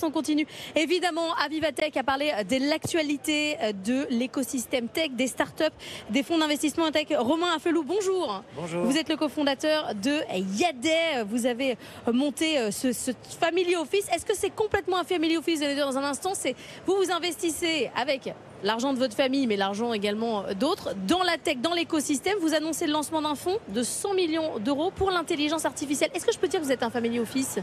on continue évidemment à Vivatech à parler de l'actualité de l'écosystème tech, des startups, des fonds d'investissement tech. Romain Affelou, bonjour. Bonjour. Vous êtes le cofondateur de Yadet. Vous avez monté ce family office. Est-ce que c'est complètement un family office? Vous allez dire dans un instant, c'est vous investissez avec l'argent de votre famille, mais l'argent également d'autres, dans la tech, dans l'écosystème. Vous annoncez le lancement d'un fonds de 100 millions d'euros pour l'intelligence artificielle. Est-ce que je peux dire que vous êtes un family office?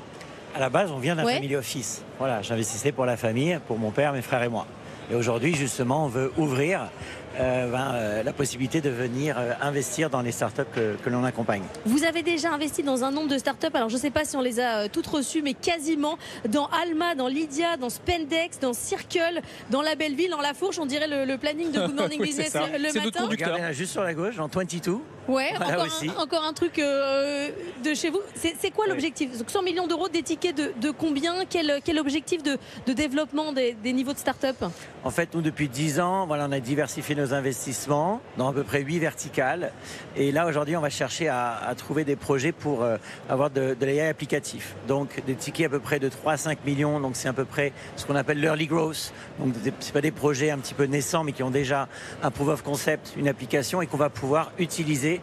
À la base, on vient d'un family office. Voilà, j'investissais pour la famille, pour mon père, mes frères et moi. Et aujourd'hui, justement, on veut ouvrir la possibilité de venir investir dans les startups que l'on accompagne. Vous avez déjà investi dans un nombre de startups, alors je ne sais pas si on les a toutes reçues, mais quasiment, dans Alma, dans Lydia, dans Spendex, dans Circle, dans La Belle Ville, dans La Fourche, on dirait le planning de Good Morning Business le matin. Regardez là, juste sur la gauche, dans 22. Ouais, voilà encore un truc de chez vous. C'est quoi l'objectif? 100 millions d'euros, des tickets de combien? Quel objectif de développement des niveaux de start-up? En fait, nous, depuis 10 ans, voilà, on a diversifié nos investissements dans à peu près 8 verticales. Et là, aujourd'hui, on va chercher à trouver des projets pour avoir de l'AI applicatif. Donc, des tickets à peu près de 3 à 5 millions. Donc, c'est à peu près ce qu'on appelle l'early growth. Donc, c'est pas des projets un petit peu naissants, mais qui ont déjà un proof of concept, une application, et qu'on va pouvoir utiliser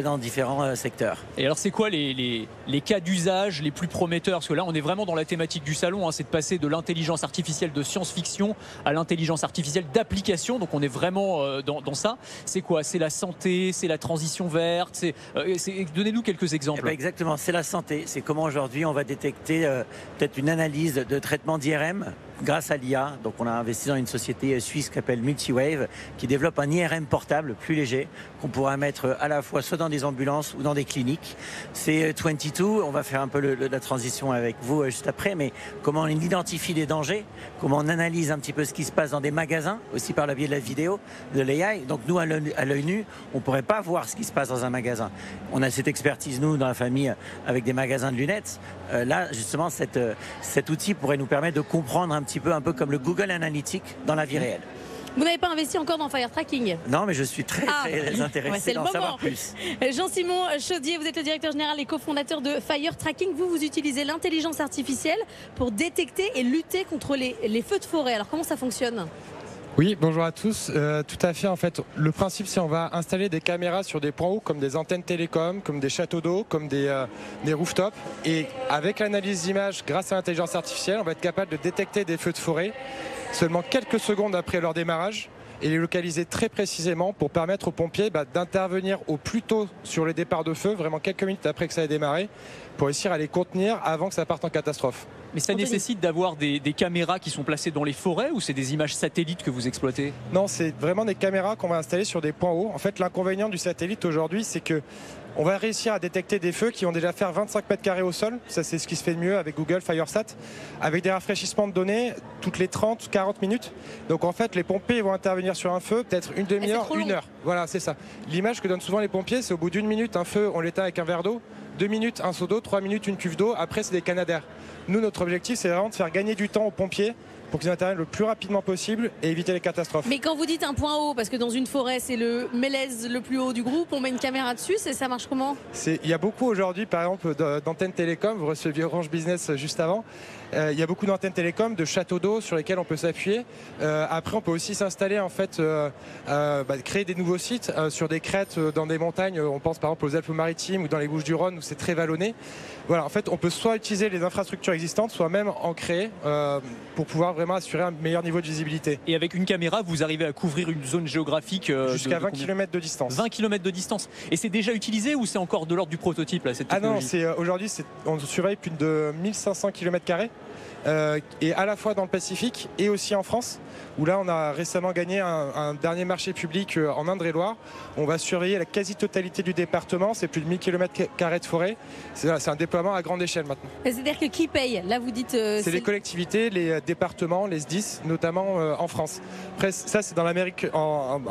dans différents secteurs. Et alors, c'est quoi les cas d'usage les plus prometteurs? Parce que là, on est vraiment dans la thématique du salon, hein, c'est de passer de l'intelligence artificielle de science-fiction à l'intelligence artificielle d'application. Donc, on est vraiment dans ça. C'est quoi? C'est la santé, c'est la transition verte. Donnez-nous quelques exemples. Exactement, c'est la santé. C'est comment aujourd'hui on va détecter peut-être une analyse de traitement d'IRM grâce à l'IA. Donc on a investi dans une société suisse qui s'appelle Multiwave, qui développe un IRM portable plus léger qu'on pourra mettre à la fois soit dans des ambulances ou dans des cliniques. C'est 22, on va faire un peu la transition avec vous juste après, mais comment on identifie les dangers, comment on analyse un petit peu ce qui se passe dans des magasins, aussi par le biais de la vidéo, de l'AI. Donc nous, à l'œil nu, on ne pourrait pas voir ce qui se passe dans un magasin. On a cette expertise, nous, dans la famille, avec des magasins de lunettes. Là, justement, cet outil pourrait nous permettre de comprendre un peu comme le Google Analytics dans la vie réelle. Vous n'avez pas investi encore dans Fire Tracking? Non, mais je suis très intéressé d'en savoir plus. Jean-Simon Chaudier, vous êtes le directeur général et cofondateur de Fire Tracking. Vous utilisez l'intelligence artificielle pour détecter et lutter contre les feux de forêt. Alors, comment ça fonctionne? Oui, bonjour à tous. Tout à fait. En fait, le principe, c'est on va installer des caméras sur des points hauts comme des antennes télécom, comme des châteaux d'eau, comme des rooftops. Et avec l'analyse d'images, grâce à l'intelligence artificielle, on va être capable de détecter des feux de forêt seulement quelques secondes après leur démarrage et les localiser très précisément pour permettre aux pompiers d'intervenir au plus tôt sur les départs de feu, vraiment quelques minutes après que ça ait démarré, pour réussir à les contenir avant que ça parte en catastrophe. Mais ça nécessite d'avoir des caméras qui sont placées dans les forêts, ou c'est des images satellites que vous exploitez? Non, c'est vraiment des caméras qu'on va installer sur des points hauts. En fait, l'inconvénient du satellite aujourd'hui, c'est que on va réussir à détecter des feux qui vont déjà faire 25 mètres carrés au sol. Ça, c'est ce qui se fait de mieux avec Google FireSat, avec des rafraîchissements de données toutes les 30-40 minutes. Donc en fait, les pompiers vont intervenir sur un feu peut-être une demi-heure, une heure. Voilà, c'est ça. L'image que donnent souvent les pompiers, c'est au bout d'une minute, un feu, on l'éteint avec un verre d'eau. 2 minutes, un seau d'eau, 3 minutes, une cuve d'eau. Après, c'est des canadaires. Nous, notre objectif, c'est vraiment de faire gagner du temps aux pompiers pour qu'ils interviennent le plus rapidement possible et éviter les catastrophes. Mais quand vous dites un point haut, parce que dans une forêt, c'est le mélèze le plus haut du groupe, on met une caméra dessus, ça marche comment? Il y a beaucoup aujourd'hui, par exemple, d'antennes télécom. Vous receviez Orange Business juste avant. Il y a beaucoup d'antennes télécom, de châteaux d'eau sur lesquels on peut s'appuyer. Après, on peut aussi s'installer, en fait, créer des nouveaux sites sur des crêtes, dans des montagnes. On pense par exemple aux Alpes-Maritimes ou dans les Bouches-du-Rhône où c'est très vallonné. Voilà, en fait, on peut soit utiliser les infrastructures existantes, soit même en créer pour pouvoir vraiment assurer un meilleur niveau de visibilité. Et avec une caméra, vous arrivez à couvrir une zone géographique jusqu'à 20 km de distance. 20 km de distance. Et c'est déjà utilisé ou c'est encore de l'ordre du prototype là, cette technologie? Ah non, aujourd'hui, on surveille plus de 1500 km². Et à la fois dans le Pacifique et aussi en France, où là on a récemment gagné un dernier marché public en Indre-et-Loire. On va surveiller la quasi-totalité du département, c'est plus de 1000 km² de forêt. C'est un déploiement à grande échelle maintenant. C'est-à-dire que qui paye? Là vous dites... c'est les collectivités, les départements, les SDIS, notamment en France. Après ça c'est dans l'Amérique, en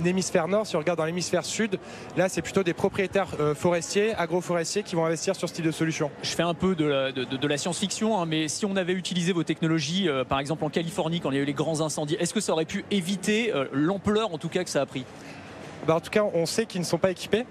hémisphère nord. Si on regarde dans l'hémisphère sud, là c'est plutôt des propriétaires forestiers, agroforestiers qui vont investir sur ce type de solution. Je fais un peu de la science-fiction, hein, mais si on avait utilisé vos technologies, par exemple en Californie, quand il y a eu les grands incendies, est-ce que ça aurait pu éviter l'ampleur en tout cas que ça a pris? En tout cas, on sait qu'ils ne sont pas équipés.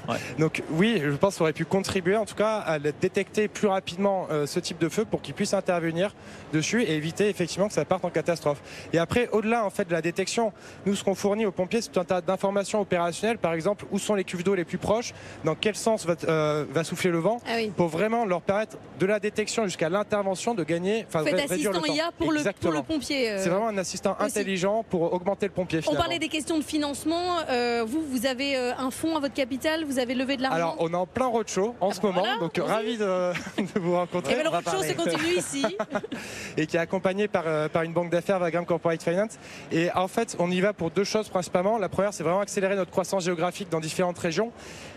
Ouais. Donc oui, je pense qu'on aurait pu contribuer en tout cas à détecter plus rapidement ce type de feu pour qu'ils puissent intervenir dessus et éviter effectivement que ça parte en catastrophe. Et après, au-delà en fait de la détection, nous ce qu'on fournit aux pompiers, c'est tout un tas d'informations opérationnelles. Par exemple, où sont les cuves d'eau les plus proches, dans quel sens va souffler le vent, pour vraiment leur permettre de la détection jusqu'à l'intervention de gagner, enfin réduire le temps. IA pour le pompier. C'est vraiment un assistant intelligent pour augmenter le pompier. On parlait des questions de financement. Vous avez un fonds à votre capital, vous avez levé de l'argent? Alors on est en plein roadshow en ce moment, donc ravi de vous rencontrer. Et le roadshow se continue ici. Et qui est accompagné par une banque d'affaires, Vagram Corporate Finance. Et en fait, on y va pour deux choses principalement. La première, c'est vraiment accélérer notre croissance géographique dans différentes régions.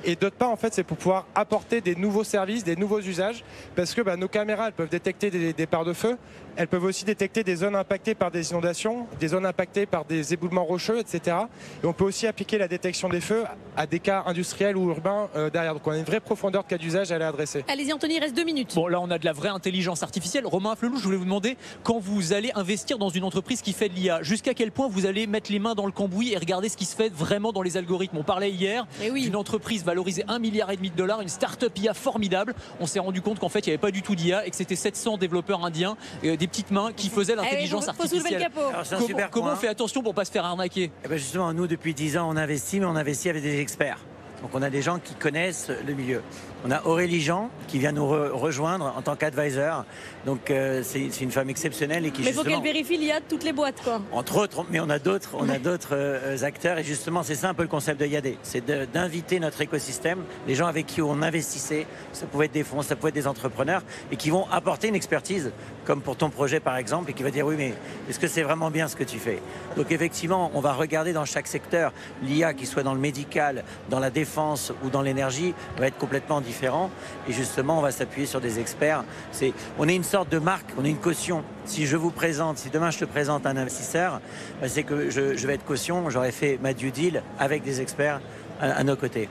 Et d'autre part, en fait, c'est pour pouvoir apporter des nouveaux services, des nouveaux usages, parce que nos caméras, elles peuvent détecter des départs de feu. Elles peuvent aussi détecter des zones impactées par des inondations, des zones impactées par des éboulements rocheux, etc. Et on peut aussi appliquer la détection des feux à des cas industriels ou urbains derrière. Donc on a une vraie profondeur de cas d'usage à aller adresser. Allez-y Anthony, il reste 2 minutes. Bon, là on a de la vraie intelligence artificielle. Romain Flelou, je voulais vous demander, quand vous allez investir dans une entreprise qui fait de l'IA, jusqu'à quel point vous allez mettre les mains dans le cambouis et regarder ce qui se fait vraiment dans les algorithmes? On parlait hier d'une entreprise valorisée 1,5 milliard $, une start-up IA formidable. On s'est rendu compte qu'en fait il n'y avait pas du tout d'IA et que c'était 700 développeurs indiens, des petites mains qui faisaient l'intelligence artificielle. Comment on fait attention pour ne pas se faire arnaquer? Justement, nous depuis 10 ans on investit, mais on investit avec des experts. Donc on a des gens qui connaissent le milieu. On a Aurélie Jean qui vient nous rejoindre en tant qu'advisor. Donc c'est une femme exceptionnelle et qui mais il faut qu'elle vérifie l'IA de toutes les boîtes, quoi. Entre autres, mais on a d'autres acteurs et justement c'est ça un peu le concept de IAD, c'est d'inviter notre écosystème, les gens avec qui on investissait, ça pouvait être des fonds, ça pouvait être des entrepreneurs et qui vont apporter une expertise, comme pour ton projet par exemple, et qui va dire oui mais est-ce que c'est vraiment bien ce que tu fais? Donc effectivement on va regarder dans chaque secteur, l'IA qui soit dans le médical, dans la défense ou dans l'énergie va être complètement différent et justement on va s'appuyer sur des experts. On est une sorte de marque, on est une caution. Si je vous présente, si demain je te présente un investisseur, c'est que je vais être caution, j'aurais fait ma due deal avec des experts à nos côtés.